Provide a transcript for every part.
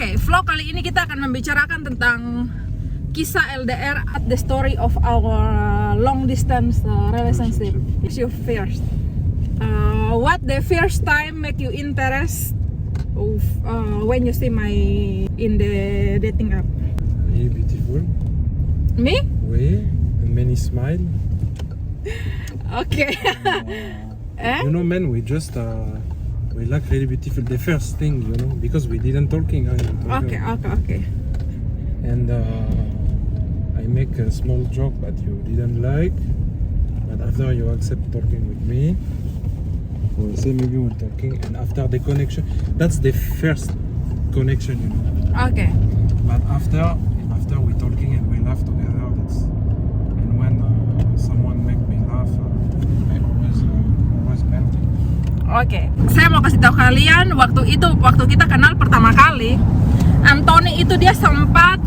Oke, vlog kali ini kita akan membicarakan tentang kisah LDR at the story of our long distance relationship. You first. What the first time make you interest of when you see my in the dating app? Really beautiful. Me? Oui, and many smile. Okay. You know, man, we just we like really beautiful. The first thing, you know, because we didn't talking. Okay. And I make a small joke that you didn't like, but after you accept talking with me, we'll say maybe we're talking, and after the connection, that's the first connection, you know. Okay. But after we talking and we laugh together, that's and when someone make me laugh, I always melting. Oke, saya mau kasih tahu kalian waktu kita kenal pertama kali, Anthony itu dia sempat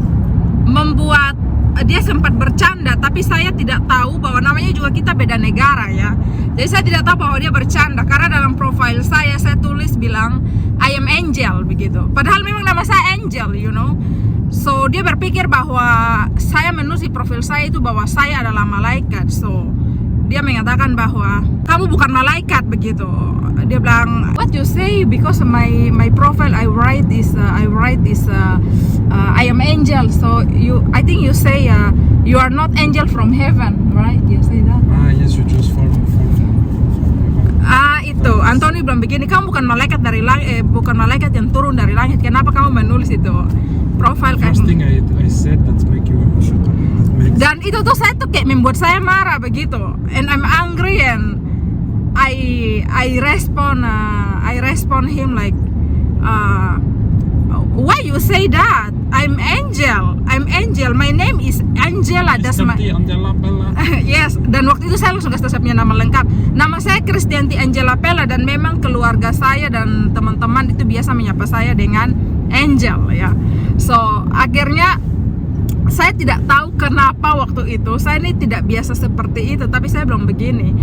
bercanda, tapi saya tidak tahu bahwa namanya juga kita beda negara ya. Jadi saya tidak tahu bahwa dia bercanda karena dalam profile saya tulis bilang I am Angel begitu. Padahal memang nama saya Angel, you know. So dia berpikir bahwa saya menulis di profil saya itu bahwa saya adalah malaikat. So dia mengatakan bahwa kamu bukan malaikat begitu. Dia bilang, what you say? Because my profile I write this I am angel. So I think you say you are not angel from heaven, right? You say that. Yes, you just fall. Itu Anthony bilang begini, kamu bukan malaikat dari langit, bukan malaikat yang turun dari langit. Kenapa kamu menulis itu profile kayak? First thing I said that make you emotional. Dan itu tuh saya tuh kayak membuat saya marah begitu, and I'm angry and I respond him like, why you say that? I'm Angel. My name is Angela. That's my Angela Pella. Yes. Dan waktu itu saya langsung kasih punya nama lengkap. Nama saya Kristianti Angela Pella dan memang keluarga saya dan teman-teman itu biasa menyapa saya dengan Angel ya. So akhirnya saya tidak tahu kenapa waktu itu saya ini tidak biasa seperti itu, tapi saya belum begini.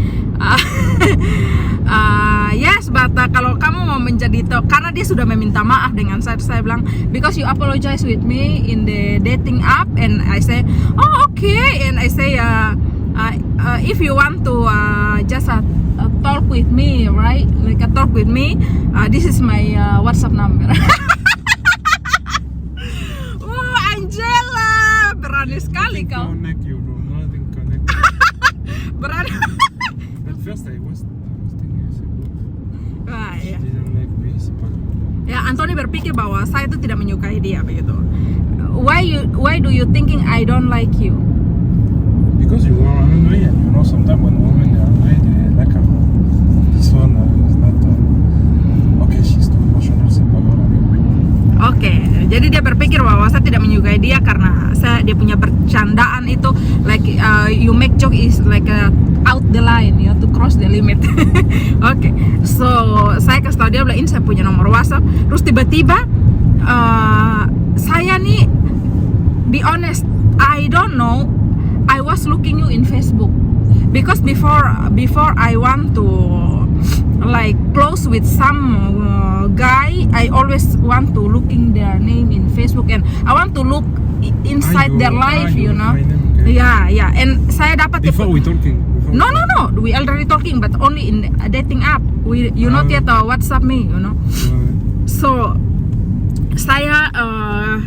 Yes, but kalau kamu mau menjadi karena dia sudah meminta maaf dengan saya bilang because you apologize with me in the dating app, and I say oh okay, and I say if you want to just talk with me, right, like talk with me, this is my WhatsApp number. Oh Angela, berani sekali kau. Connect you, bro. Nothing connect. Berani. At first I was thinking, Ya. didn't make me simple. Ya, Anthony berpikir bahwa saya itu tidak menyukai dia begitu. Why do you thinking I don't like you? Because you are angry, and you know sometimes when women are angry, they like her. This one is not. Okay, she's too emotional, simple. Oke, jadi dia berpikir bahwa saya tidak menyukai dia karena dia punya bercandaan itu like you make joke is like out the line, you have to cross the limit. Oke, so saya kasih tahu dia bilang ini saya punya nomor WhatsApp. Terus tiba-tiba saya nih, be honest, I don't know, I was looking you in Facebook because before I want to like close with some guy, I always want to looking their name in Facebook and I want to look inside their life, you know. Okay. Yeah, and saya dapat Before we talking. No, we already talking, but only in a dating app. You not yet WhatsApp me, you know. So saya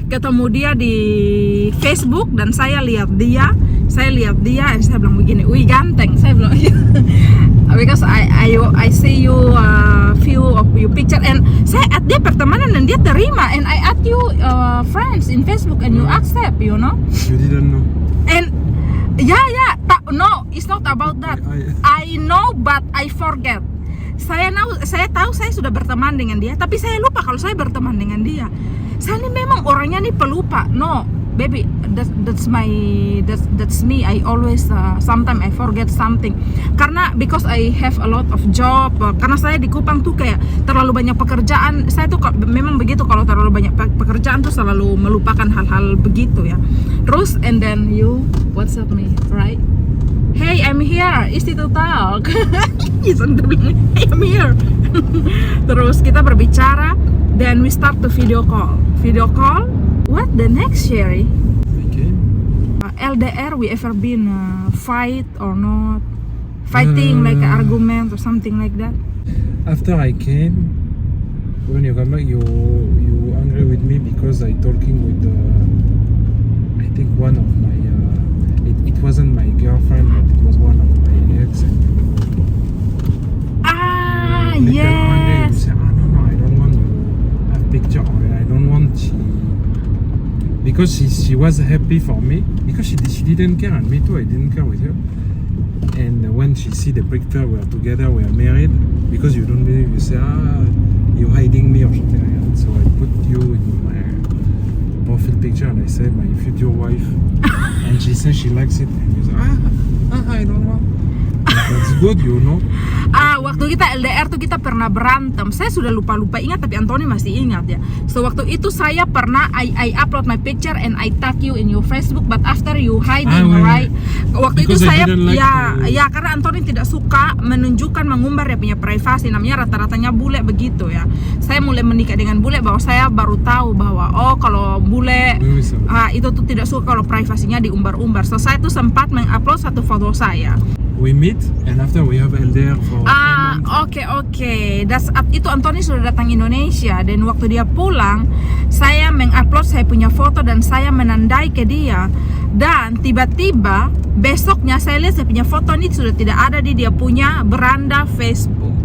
ketemu dia di Facebook dan saya lihat dia, dan saya bilang begini, wih ganteng, saya bilang gitu. Because I see you few of your picture and saya add dia pertemanan dan dia terima, and I add you friends in Facebook and you accept, you know. You didn't know. And no, it's not about that. I know but I forget. Saya tahu saya sudah berteman dengan dia, tapi saya lupa kalau saya berteman dengan dia. Saya ini memang orangnya nih pelupa. No, baby, that's me. I always sometimes I forget something. Karena because I have a lot of job. Karena saya di Kupang tuh kayak terlalu banyak pekerjaan. Saya tuh memang begitu, kalau terlalu banyak pekerjaan tuh selalu melupakan hal-hal begitu ya. Terus and then you WhatsApp me, right? Hey, I'm here. Is it to talk? Hey, I'm here. Terus kita berbicara. Then we start to video call. What the next, Sherry? Okay. LDR, we ever been fight or not? Fighting like an argument or something like that? After I came, when you come back, you angry with me because I talking with I think one of my it wasn't my girlfriend, but it was one of my ex. And you little angry, you Yes. say, no, I don't want to have picture, or I don't want because she was happy for me because she didn't care, and me too, I didn't care with her. And when she see the picture, we are together, we are married, because you don't believe, you say, you're hiding me or something like that. So I put you in my profile picture and I said my future wife. And she said she likes it. And you say, I don't know. That's good, you know. Waktu kita LDR tuh kita pernah berantem. Saya sudah lupa ingat, tapi Anthony masih ingat ya. So waktu itu saya pernah I upload my picture and I tag you in your Facebook, but after you hiding, right? Waktu Because itu saya like ya karena Anthony tidak suka menunjukkan mengumbar dia punya privasi. Namanya rata-ratanya bule begitu ya. Saya mulai menikah dengan bule bahwa saya baru tahu bahwa kalau bule itu tuh tidak suka kalau privasinya diumbar-umbar. So saya tuh sempat mengupload satu foto saya. We meet and after we have LDR for Oke. Itu Anthony sudah datang Indonesia dan waktu dia pulang, saya mengupload saya punya foto dan saya menandai ke dia. Dan tiba-tiba besoknya saya lihat saya punya foto ini sudah tidak ada di dia punya beranda Facebook.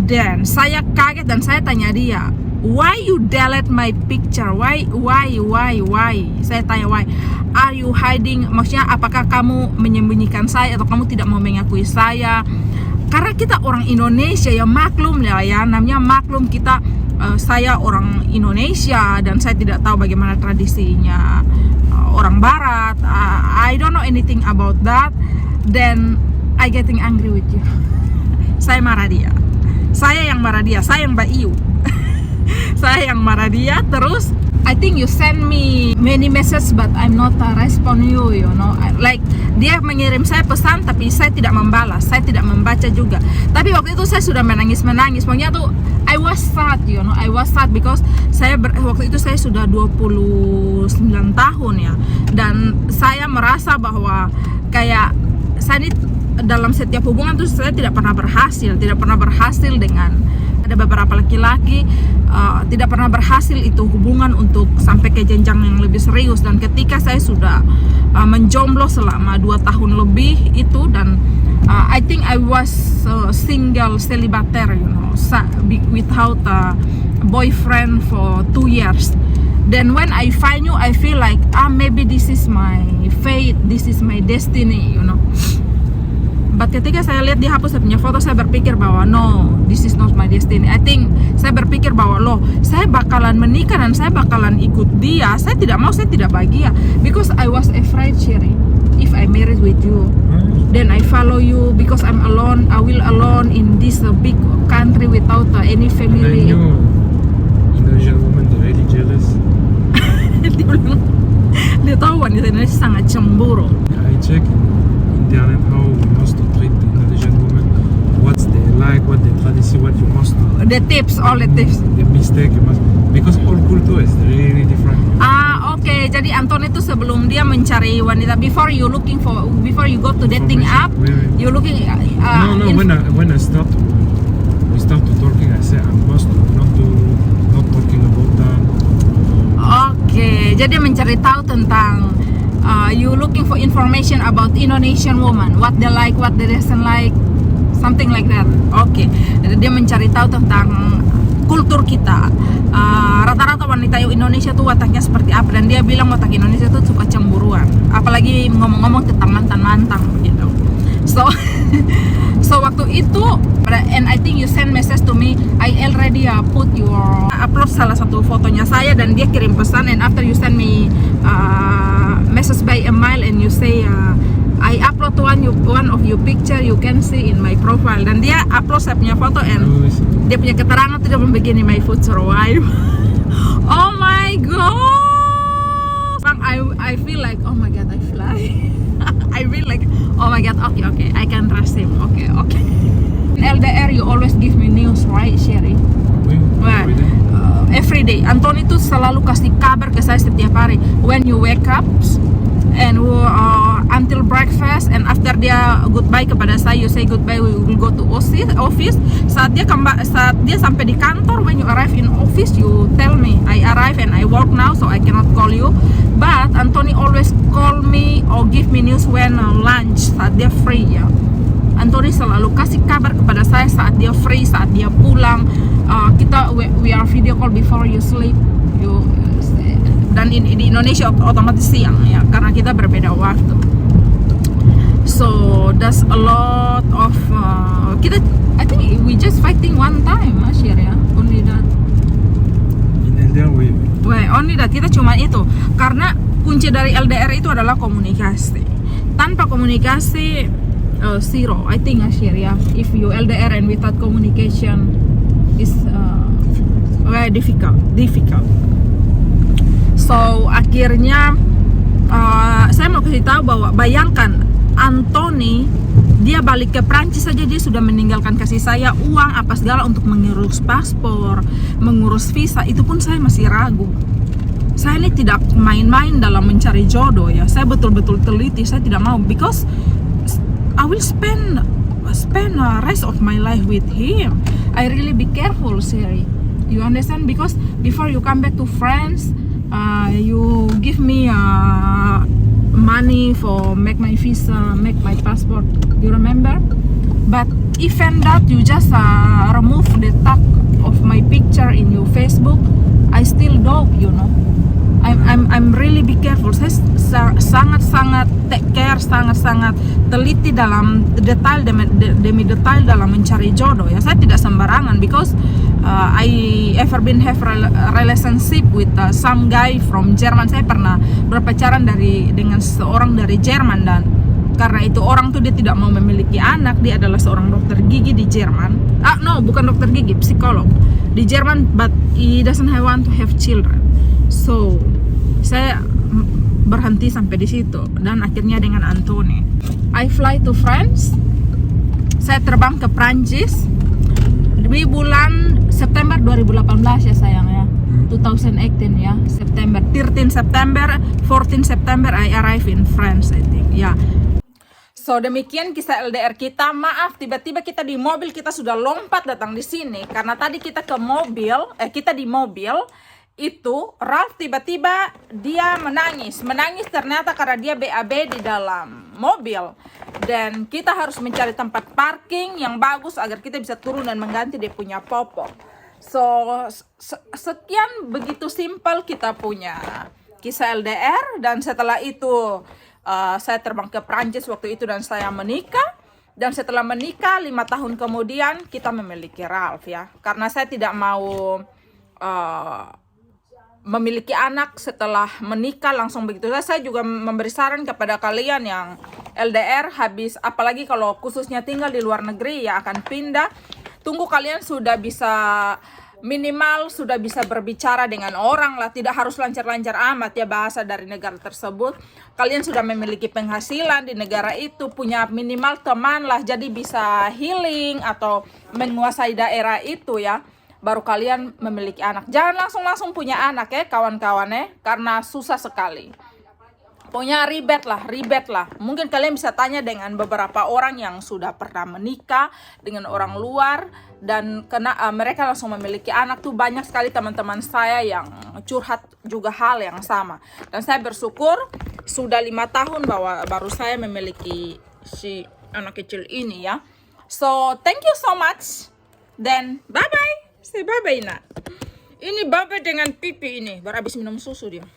Dan saya kaget dan saya tanya dia, why you delete my picture? Why? Saya tanya why. Are you hiding? Maksudnya apakah kamu menyembunyikan saya atau kamu tidak mau mengakui saya? Karena kita orang Indonesia ya, maklum ya, namanya maklum kita. Saya orang Indonesia dan saya tidak tahu bagaimana tradisinya orang Barat. I don't know anything about that. Then I getting angry with you. Saya marah dia. Saya yang marah dia. Saya yang Mbak Iu. Saya yang marah dia. Terus I think you send me many messages but I'm not respond you know. Like dia mengirim saya pesan tapi saya tidak membalas, saya tidak membaca juga. Tapi waktu itu saya sudah menangis. Pokoknya tuh I was sad, you know. I was sad because waktu itu saya sudah 29 tahun ya. Dan saya merasa bahwa kayak saya ini dalam setiap hubungan tuh saya tidak pernah berhasil dengan ada beberapa laki-laki tidak pernah berhasil itu hubungan untuk sampai ke jenjang yang lebih serius. Dan ketika saya sudah menjomblo selama 2 tahun lebih itu, dan I think I was single celibate, you know, without a boyfriend for 2 years. Then when I find you, I feel like maybe this is my fate, this is my destiny, you know. But ketika saya lihat dia hapus saya punya foto, saya berpikir bahwa no, this is not my destiny. I think saya berpikir bahwa saya bakalan menikah dan saya bakalan ikut dia. Saya tidak mau, saya tidak bahagia. Because I was afraid, Sherry, if I married with you, then I follow you because I'm alone. I will alone in this big country without any family. And I know Indonesian women, they're really jealous. Dia tahu wanita Indonesia sangat cemburu. I check internet how we must to treat the Indonesian women, what they like, what they tradition, what you must do. The tips, all the tips. The mistake you must, because all culture is really different. Oke. Jadi Anton itu sebelum dia mencari wanita, before you go to dating app, you looking. When I start to talking, I say I must not talking about that. Oke. Jadi mencari tahu tentang. You looking for information about Indonesian woman, what they like, what they doesn't like, something like that. Oke. Dia mencari tahu tentang kultur kita. Rata-rata wanita Indonesia tuh wataknya seperti apa, dan dia bilang watak Indonesia tuh suka cemburuan, apalagi ngomong-ngomong tentang mantan gitu. So waktu itu, and I think you send message to me, I already upload salah satu fotonya saya dan dia kirim pesan, and after you send me message by email and you say I upload one of your picture you can see in my profile, dan dia upload saya punya foto and dia punya keterangan tidak begini, my future wife. Oh my god, I feel like oh my god, I fly. I feel like oh my god, okay, I can trust him. Okay. In LDR you always give me news, right, Sherry? every day. Anthony tuh selalu kasih kabar ke saya setiap hari. When you wake up and until breakfast, and after dia goodbye kepada saya, you say goodbye, we will go to office. Saat dia sampai di kantor, when you arrive in office, you tell me I arrive and I work now, so I cannot call you. But Anthony always call me or give me news when lunch, saat dia free ya. Anthony selalu kasih kabar kepada saya saat dia free, saat dia pulang. We are video call before you sleep. Dan di Indonesia otomatis siang ya, karena kita berbeda waktu. So that's a lot of I think we just fighting one time, Asyir ya, only that. In LDR, Only that, kita cuma itu. Karena kunci dari LDR itu adalah komunikasi. Tanpa komunikasi zero, I think, Asyir ya. If you LDR and without communication is very difficult. So akhirnya saya mau kasih tahu bahwa bayangkan Anthony, dia balik ke Prancis saja dia sudah meninggalkan kasih saya uang apa segala untuk mengurus paspor, mengurus visa. Itu pun saya masih ragu. Saya ini tidak main-main dalam mencari jodoh ya. Saya betul-betul teliti. Saya tidak mau, because I will spend rest of my life with him. I really be careful, Siri. You understand? Because before you come back to France, you give me money for make my visa, make my passport. You remember? But even that, you just remove the tag of my picture in your Facebook. I still do, you know. I'm really be careful. Saya sangat take care, sangat teliti dalam detail demi detail dalam mencari jodoh ya. Saya tidak sembarangan, because I ever been have relationship with some guy from Jerman. Saya pernah berpacaran dengan seorang dari Jerman, dan karena itu orang tuh dia tidak mau memiliki anak. Dia adalah seorang dokter gigi di Jerman. No, bukan dokter gigi, psikolog di Jerman, but he doesn't want to have children. So saya berhenti sampai di situ, dan akhirnya dengan Anthony I fly to France. Saya terbang ke Prancis di bulan September 2018 ya sayang ya, 2018 ya, September 13 September 14 September I arrive in France, I think ya. So demikian kisah LDR kita. Maaf, tiba-tiba kita di mobil, kita sudah lompat datang di sini karena tadi kita di mobil itu Ralph tiba-tiba dia menangis ternyata karena dia BAB di dalam mobil, dan kita harus mencari tempat parking yang bagus agar kita bisa turun dan mengganti dia punya popok. So sekian, begitu simpel kita punya kisah LDR. Dan setelah itu saya terbang ke Prancis waktu itu dan saya menikah. Dan setelah menikah 5 tahun kemudian kita memiliki Ralph ya, karena saya tidak mau memiliki anak setelah menikah langsung begitu. Saya juga memberi saran kepada kalian yang LDR habis, apalagi kalau khususnya tinggal di luar negeri ya, akan pindah. Tunggu kalian sudah bisa, minimal sudah bisa berbicara dengan orang lah, tidak harus lancar-lancar amat ya bahasa dari negara tersebut. Kalian sudah memiliki penghasilan di negara itu, punya minimal teman lah, jadi bisa healing atau menguasai daerah itu ya, baru kalian memiliki anak. Jangan langsung punya anak ya kawan-kawan ya, karena susah sekali. Pokoknya ribet lah. Mungkin kalian bisa tanya dengan beberapa orang yang sudah pernah menikah dengan orang luar dan mereka langsung memiliki anak tuh. Banyak sekali teman-teman saya yang curhat juga hal yang sama. Dan saya bersyukur sudah 5 tahun bahwa baru saya memiliki si anak kecil ini ya. So thank you so much. Then bye bye. Say bye bye nak. Ini baba dengan pipi ini, baru habis minum susu dia.